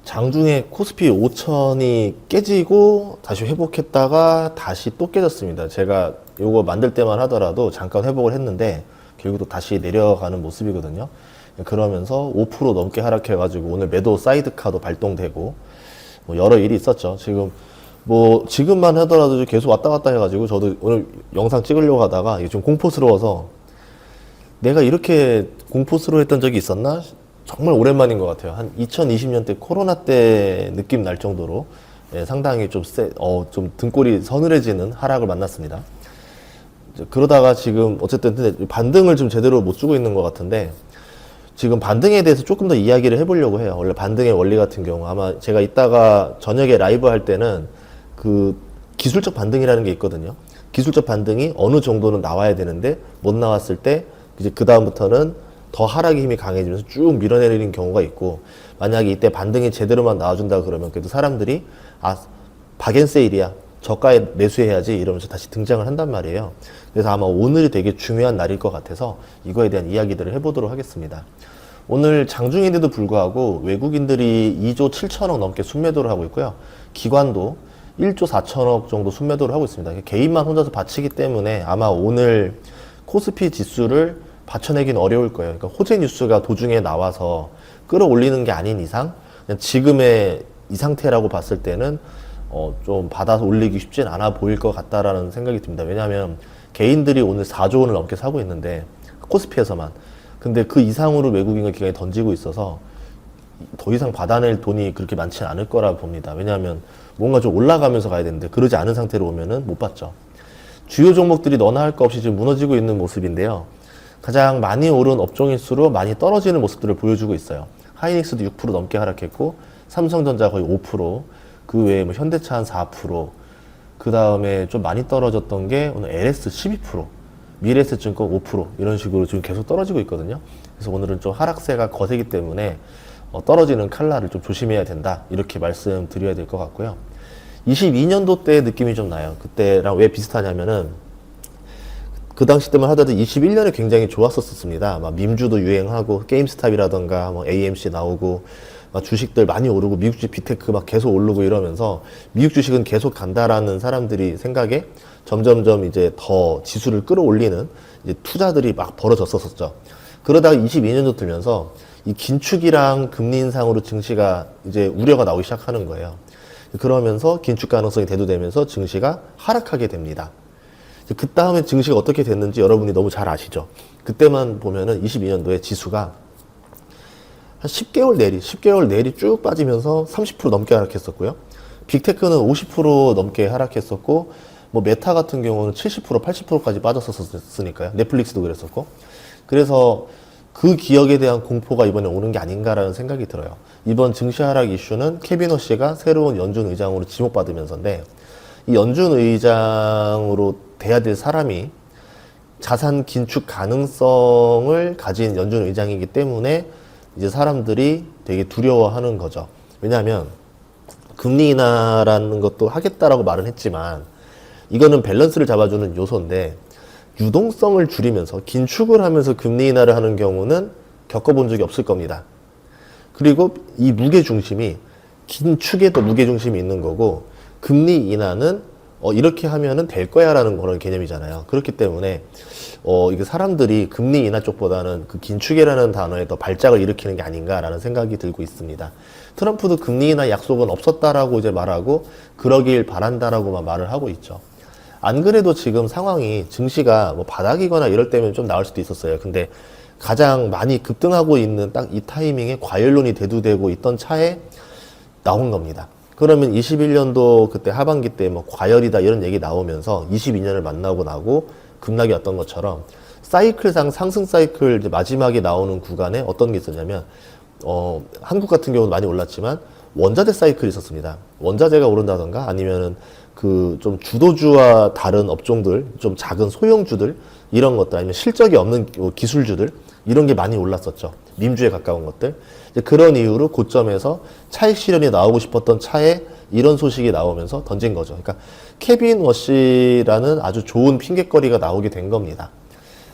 장중에 코스피 5천이 깨지고 다시 회복했다가 다시 또 깨졌습니다. 제가 요거 만들 때만 하더라도 잠깐 회복을 했는데 결국 또 다시 내려가는 모습이거든요. 그러면서 5% 넘게 하락해가지고 오늘 매도 사이드카도 발동되고 뭐 여러 일이 있었죠. 지금만 하더라도 계속 왔다 갔다 해가지고 저도 오늘 영상 찍으려고 하다가 이게 좀 공포스러워서 내가 이렇게 공포스러워했던 적이 있었나? 정말 오랜만인 것 같아요. 한 2020년 때 코로나 때 느낌 날 정도로 상당히 좀 등골이 서늘해지는 하락을 만났습니다. 그러다가 지금 어쨌든 반등을 좀 제대로 못 주고 있는 것 같은데 지금 반등에 대해서 조금 더 이야기를 해보려고 해요. 원래 반등의 원리 같은 경우 아마 제가 이따가 저녁에 라이브 할 때는 그 기술적 반등이라는 게 있거든요. 기술적 반등이 어느 정도는 나와야 되는데 못 나왔을 때 이제 그 다음부터는 더 하락의 힘이 강해지면서 쭉 밀어내리는 경우가 있고, 만약에 이때 반등이 제대로만 나와준다 그러면 그래도 사람들이 박앤세일이야, 저가에 매수해야지 이러면서 다시 등장을 한단 말이에요. 그래서 아마 오늘이 되게 중요한 날일 것 같아서 이거에 대한 이야기들을 해보도록 하겠습니다. 오늘 장중인데도 불구하고 외국인들이 2조 7천억 넘게 순매도를 하고 있고요. 기관도 1조 4천억 정도 순매도를 하고 있습니다. 개인만 혼자서 바치기 때문에 아마 오늘 코스피 지수를 받쳐내긴 어려울 거예요. 그러니까 호재 뉴스가 도중에 나와서 끌어올리는 게 아닌 이상 그냥 지금의 이 상태라고 봤을 때는 좀 받아서 올리기 쉽진 않아 보일 것 같다라는 생각이 듭니다. 왜냐하면 개인들이 오늘 4조 원을 넘게 사고 있는데 코스피에서만, 근데 그 이상으로 외국인과 기관이 던지고 있어서 더 이상 받아낼 돈이 그렇게 많지는 않을 거라 봅니다. 왜냐하면 뭔가 좀 올라가면서 가야 되는데 그러지 않은 상태로 오면은 못 받죠. 주요 종목들이 너나 할 거 없이 지금 무너지고 있는 모습인데요. 가장 많이 오른 업종일수록 많이 떨어지는 모습들을 보여주고 있어요. 하이닉스도 6% 넘게 하락했고, 삼성전자 거의 5%, 그 외에 뭐 현대차 한 4%, 그 다음에 좀 많이 떨어졌던 게 오늘 LS 12%, 미래에셋증권 5% 이런 식으로 지금 계속 떨어지고 있거든요. 그래서 오늘은 좀 하락세가 거세기 때문에 떨어지는 칼날을 좀 조심해야 된다, 이렇게 말씀드려야 될 것 같고요. 22년도 때 느낌이 좀 나요. 그때랑 왜 비슷하냐면은 그 당시 때만 하더라도 21년에 굉장히 좋았었습니다. 막 밈주도 유행하고 게임스탑이라던가 뭐 AMC 나오고 막 주식들 많이 오르고 미국 주식 빅테크 막 계속 오르고 이러면서 미국 주식은 계속 간다라는 사람들이 생각에 점점점 이제 더 지수를 끌어올리는 이제 투자들이 막 벌어졌었죠. 그러다가 22년도 들면서 이 긴축이랑 금리 인상으로 증시가 이제 우려가 나오기 시작하는 거예요. 그러면서 긴축 가능성이 대두되면서 증시가 하락하게 됩니다. 그 다음에 증시가 어떻게 됐는지 여러분이 너무 잘 아시죠. 그때만 보면은 22년도에 지수가 한 10개월 내리 쭉 빠지면서 30% 넘게 하락했었고요. 빅테크는 50% 넘게 하락했었고, 뭐 메타 같은 경우는 70%, 80%까지 빠졌었으니까요. 넷플릭스도 그랬었고. 그래서 그 기억에 대한 공포가 이번에 오는 게 아닌가라는 생각이 들어요. 이번 증시 하락 이슈는 케빈 허씨가 새로운 연준 의장으로 지목받으면서인데, 이 연준 의장으로 돼야 될 사람이 자산 긴축 가능성을 가진 연준 의장이기 때문에 이제 사람들이 되게 두려워하는 거죠. 왜냐하면 금리 인하라는 것도 하겠다라고 말은 했지만 이거는 밸런스를 잡아주는 요소인데, 유동성을 줄이면서 긴축을 하면서 금리 인하를 하는 경우는 겪어본 적이 없을 겁니다. 그리고 이 무게중심이 긴축에도 무게중심이 있는 거고, 금리 인하는 이렇게 하면은 될 거야 라는 그런 개념이잖아요. 그렇기 때문에 이게 사람들이 금리 인하 쪽보다는 그 긴축이라는 단어에 더 발작을 일으키는 게 아닌가라는 생각이 들고 있습니다. 트럼프도 금리 인하 약속은 없었다라고 이제 말하고 그러길 바란다라고만 말을 하고 있죠. 안 그래도 지금 상황이 증시가 뭐 바닥이거나 이럴 때면 좀 나을 수도 있었어요. 근데 가장 많이 급등하고 있는 딱 이 타이밍에 과열론이 대두되고 있던 차에 나온 겁니다. 그러면 21년도 그때 하반기 때 뭐 과열이다 이런 얘기 나오면서 22년을 만나고 나고 급락이 왔던 것처럼 사이클상 상승 사이클 이제 마지막에 나오는 구간에 어떤 게 있었냐면 한국 같은 경우는 많이 올랐지만 원자재 사이클이 있었습니다. 원자재가 오른다던가 아니면은 그 좀 주도주와 다른 업종들, 좀 작은 소형주들 이런 것들, 아니면 실적이 없는 기술주들 이런 게 많이 올랐었죠. 밈주에 가까운 것들. 이제 그런 이유로 고점에서 차익 실현이 나오고 싶었던 차에 이런 소식이 나오면서 던진 거죠. 그러니까 케빈 워시라는 아주 좋은 핑곗거리가 나오게 된 겁니다.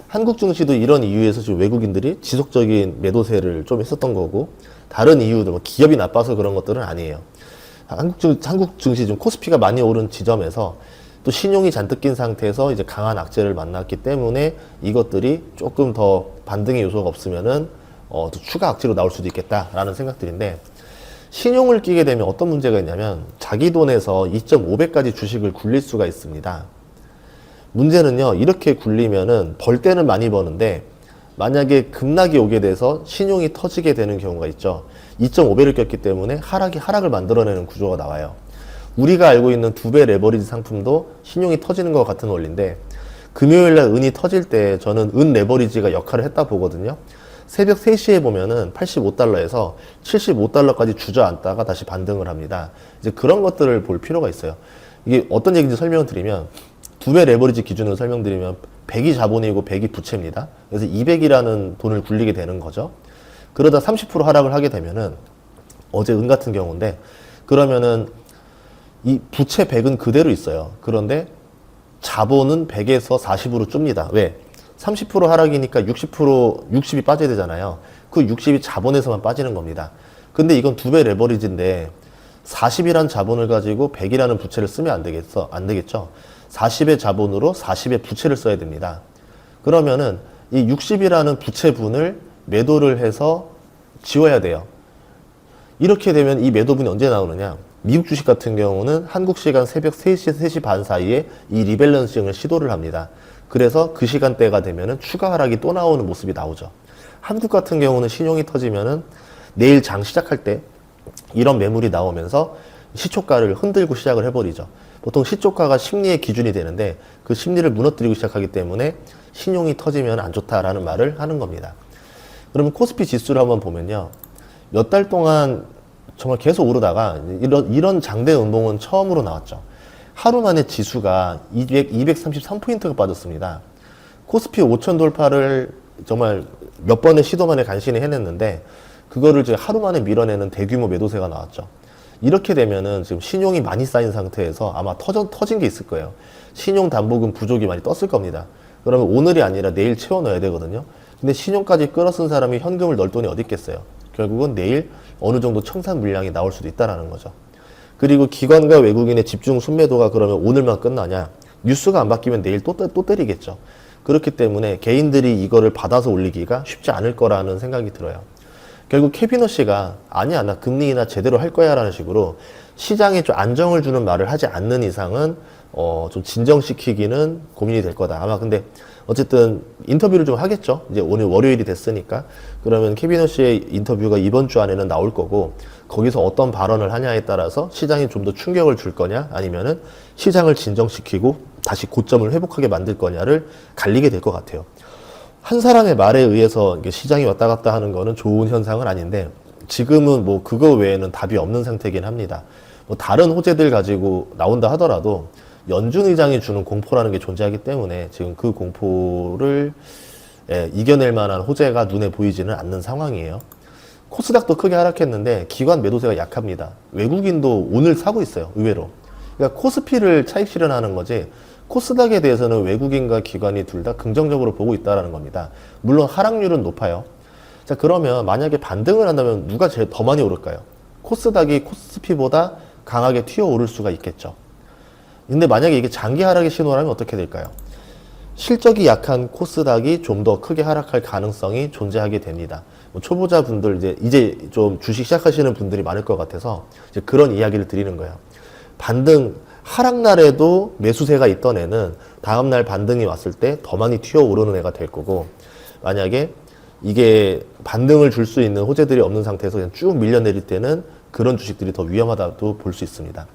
한국 증시도 이런 이유에서 지금 외국인들이 지속적인 매도세를 좀 했었던 거고, 다른 이유들, 뭐 기업이 나빠서 그런 것들은 아니에요. 한국 증시 좀 코스피가 많이 오른 지점에서 또 신용이 잔뜩 낀 상태에서 이제 강한 악재를 만났기 때문에 이것들이 조금 더 반등의 요소가 없으면은 또 추가 악재로 나올 수도 있겠다라는 생각들인데, 신용을 끼게 되면 어떤 문제가 있냐면 자기 돈에서 2.5배까지 주식을 굴릴 수가 있습니다. 문제는요, 이렇게 굴리면은 벌 때는 많이 버는데 만약에 급락이 오게 돼서 신용이 터지게 되는 경우가 있죠. 2.5배를 꼈기 때문에 하락을 만들어내는 구조가 나와요. 우리가 알고 있는 2배 레버리지 상품도 신용이 터지는 것 같은 원리인데, 금요일날 은이 터질 때 저는 은 레버리지가 역할을 했다 보거든요. 새벽 3시에 보면은 85달러에서 75달러까지 주저앉다가 다시 반등을 합니다. 이제 그런 것들을 볼 필요가 있어요. 이게 어떤 얘기인지 설명을 드리면, 2배 레버리지 기준으로 설명드리면 100이 자본이고 100이 부채입니다. 그래서 200이라는 돈을 굴리게 되는 거죠. 그러다 30% 하락을 하게 되면은, 어제 은 같은 경우인데, 그러면은 이 부채 100은 그대로 있어요. 그런데 자본은 100에서 40으로 줍니다. 왜? 30% 하락이니까 60이 빠져야 되잖아요. 그 60이 자본에서만 빠지는 겁니다. 근데 이건 2배 레버리지인데 40이란 자본을 가지고 100이라는 부채를 쓰면 안 되겠죠. 40의 자본으로 40의 부채를 써야 됩니다. 그러면은 이 60이라는 부채분을 매도를 해서 지워야 돼요. 이렇게 되면 이 매도분이 언제 나오느냐? 미국 주식 같은 경우는 한국 시간 새벽 3시, 3시 반 사이에 이 리밸런싱을 시도를 합니다. 그래서 그 시간대가 되면은 추가 하락이 또 나오는 모습이 나오죠. 한국 같은 경우는 신용이 터지면은 내일 장 시작할 때 이런 매물이 나오면서 시초가를 흔들고 시작을 해버리죠. 보통 시초가가 심리의 기준이 되는데 그 심리를 무너뜨리고 시작하기 때문에 신용이 터지면 안 좋다라는 말을 하는 겁니다. 그러면 코스피 지수를 한번 보면요, 몇 달 동안 정말 계속 오르다가 이런 장대 음봉은 처음으로 나왔죠. 하루 만에 지수가 233포인트가 빠졌습니다. 코스피 5천 돌파를 정말 몇 번의 시도 만에 간신히 해냈는데, 그거를 이제 하루 만에 밀어내는 대규모 매도세가 나왔죠. 이렇게 되면은 지금 신용이 많이 쌓인 상태에서 아마 터진 게 있을 거예요. 신용담보금 부족이 많이 떴을 겁니다. 그러면 오늘이 아니라 내일 채워 넣어야 되거든요. 근데 신용까지 끌어쓴 사람이 현금을 넣을 돈이 어디 있겠어요. 결국은 내일 어느 정도 청산 물량이 나올 수도 있다라는 거죠. 그리고 기관과 외국인의 집중 순매도가 그러면 오늘만 끝나냐? 뉴스가 안 바뀌면 내일 또 때리겠죠. 그렇기 때문에 개인들이 이거를 받아서 올리기가 쉽지 않을 거라는 생각이 들어요. 결국 캐비너 씨가 아니야, 나 금리 인하 제대로 할 거야 라는 식으로 시장에 좀 안정을 주는 말을 하지 않는 이상은 좀 진정시키기는 고민이 될 거다. 아마 근데 어쨌든 인터뷰를 좀 하겠죠. 이제 오늘 월요일이 됐으니까. 그러면 캐비너 씨의 인터뷰가 이번 주 안에는 나올 거고, 거기서 어떤 발언을 하냐에 따라서 시장에 좀 더 충격을 줄 거냐, 아니면은 시장을 진정시키고 다시 고점을 회복하게 만들 거냐를 갈리게 될 것 같아요. 한 사람의 말에 의해서 시장이 왔다 갔다 하는 거는 좋은 현상은 아닌데, 지금은 뭐 그거 외에는 답이 없는 상태긴 합니다. 뭐 다른 호재들 가지고 나온다 하더라도 연준 의장이 주는 공포라는 게 존재하기 때문에 지금 그 공포를 이겨낼 만한 호재가 눈에 보이지는 않는 상황이에요. 코스닥도 크게 하락했는데 기관 매도세가 약합니다. 외국인도 오늘 사고 있어요, 의외로. 그러니까 코스피를 차익 실현하는 거지, 코스닥에 대해서는 외국인과 기관이 둘 다 긍정적으로 보고 있다는 겁니다. 물론 하락률은 높아요. 자, 그러면 만약에 반등을 한다면 누가 제일 더 많이 오를까요? 코스닥이 코스피보다 강하게 튀어오를 수가 있겠죠. 근데 만약에 이게 장기 하락의 신호라면 어떻게 될까요? 실적이 약한 코스닥이 좀 더 크게 하락할 가능성이 존재하게 됩니다. 뭐 초보자분들 이제 좀 주식 시작하시는 분들이 많을 것 같아서 이제 그런 이야기를 드리는 거예요. 반등 하락날에도 매수세가 있던 애는 다음날 반등이 왔을 때 더 많이 튀어오르는 애가 될 거고, 만약에 이게 반등을 줄 수 있는 호재들이 없는 상태에서 그냥 쭉 밀려내릴 때는 그런 주식들이 더 위험하다고 볼 수 있습니다.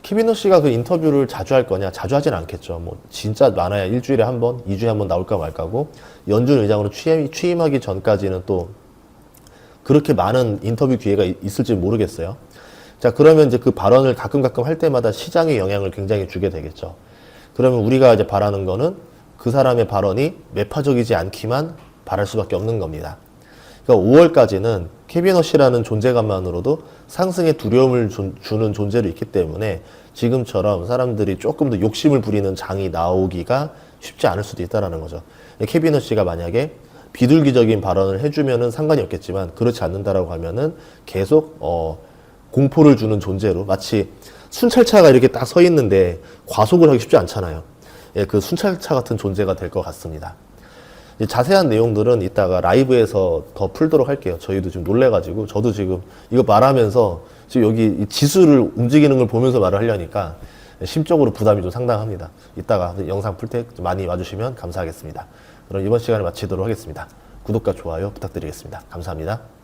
키비노 씨가 그 인터뷰를 자주 할 거냐? 자주 하진 않겠죠. 뭐 진짜 많아야 일주일에 한 번, 2주에 한 번 나올까 말까고, 연준 의장으로 취임하기 전까지는 또 그렇게 많은 인터뷰 기회가 있을지 모르겠어요. 자, 그러면 이제 그 발언을 가끔 할 때마다 시장에 영향을 굉장히 주게 되겠죠. 그러면 우리가 이제 바라는 거는 그 사람의 발언이 매파적이지 않기만 바랄 수밖에 없는 겁니다. 그러니까 5월까지는 캐비너 씨라는 존재감만으로도 상승의 두려움을 주는 존재로 있기 때문에 지금처럼 사람들이 조금 더 욕심을 부리는 장이 나오기가 쉽지 않을 수도 있다는 거죠. 캐비너 씨가 만약에 비둘기적인 발언을 해주면은 상관이 없겠지만 그렇지 않는다라고 하면은 계속 공포를 주는 존재로 마치 순찰차가 이렇게 딱 서 있는데 과속을 하기 쉽지 않잖아요. 예, 그 순찰차 같은 존재가 될 것 같습니다. 이제 자세한 내용들은 이따가 라이브에서 더 풀도록 할게요. 저희도 지금 놀래가지고 저도 지금 이거 말하면서 지금 여기 이 지수를 움직이는 걸 보면서 말을 하려니까 심적으로 부담이 좀 상당합니다. 이따가 영상 풀 때 많이 와주시면 감사하겠습니다. 그럼 이번 시간을 마치도록 하겠습니다. 구독과 좋아요 부탁드리겠습니다. 감사합니다.